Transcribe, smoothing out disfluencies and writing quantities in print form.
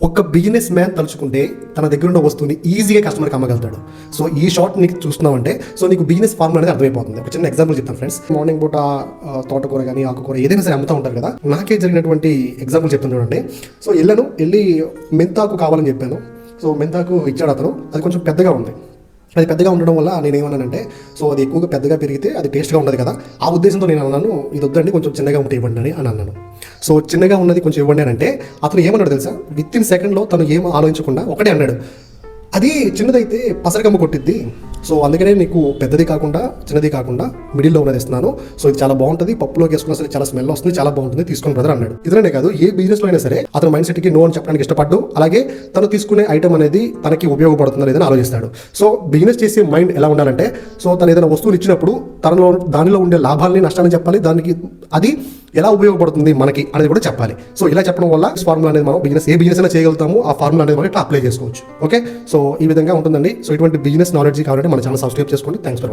ఒక business man తలుచుకుంటే తన దగ్గర ఉన్న వస్తువుని ఈజీగా కస్టమర్కి అమ్మగలుగుతాడు. సో ఈ షార్ట్ నీకు చూస్తున్నావంటే సో నీకు బిజినెస్ ఫార్మ్ అనేది అర్థమైపోతుంది. ఒక చిన్న ఎగ్జాంపుల్ చెప్తాను ఫ్రెండ్స్. మార్నింగ్ పూట తోటకూర కానీ ఆకుకూర ఏదైనా సరే అమ్ముతూ ఉంటారు కదా. నాకే జరిగినటువంటి ఎగ్జాంపుల్ చెప్తాను చూడండి. సో వెళ్ళి మెంతాకు కావాలని చెప్పాను. సో మెంతాకు ఇచ్చాడు అతను. అది కొంచెం పెద్దగా ఉంది. అది పెద్దగా ఉండడం వల్ల నేను ఏమన్నానంటే సో అది ఎక్కువగా పెద్దగా పెరిగితే అది టేస్ట్గా ఉండదు కదా. ఆ ఉద్దేశంతో నేను అన్నాను ఇది వద్దండి కొంచెం చిన్నగా ఉంటే ఇవ్వండి అని అన్నాను. సో చిన్నగా ఉన్నది కొంచెం ఇవ్వండి అని అంటే అతను ఏమన్నాడు తెలుసా, విత్ ఇన్ సెకండ్లో తను ఏం ఆలోచించకుండా ఒకటే అన్నాడు, అది చిన్నదైతే పసరకమ్మ కొట్టిద్ది. సో అందుకనే నీకు పెద్దది కాకుండా చిన్నది కాకుండా మిడిల్లో ఉన్నది ఇస్తున్నాను. సో ఇది చాలా బాగుంటుంది, పప్పులోకి వేసుకున్నా సరే చాలా స్మెల్ వస్తుంది, చాలా బాగుంటుంది, తీసుకుని బ్రదర్ అన్నాడు. ఇదనే కాదు, ఏ బిజినెస్లో అయినా సరే అతను మైండ్ సెట్కి నో అని చెప్పడానికి ఇష్టపడ్డు. అలాగే తను తీసుకునే ఐటమ్ అనేది తనకి ఉపయోగపడుతుందా లేదని ఆలోచిస్తాడు. సో బిజినెస్ చేసే మైండ్ ఎలా ఉండాలంటే సో తను ఏదైనా వస్తువులు ఇచ్చినప్పుడు దానిలో ఉండే లాభాలని నష్టాన్ని చెప్పాలి, దానికి అది ఎలా ఉపయోగపడుతుంది మనకి అనేది కూడా చెప్పాలి. సో ఇలా చెప్పడం వల్ల ఫార్ములా అనేది మనం ఏ బిజినెస్ అయినా చేయగలుగుతాము. ఆ ఫార్ములా అనేది మనం ఇట్లా అప్లై చేసుకోవచ్చు. ఓకే, సో ఈ విధంగా ఉంటుందండి. సో ఇటువంటి బిజినెస్ నాలెడ్జ్ కావాలంటే మన ఛానల్ సబ్స్క్రైబ్ చేసుకోండి. Thanks for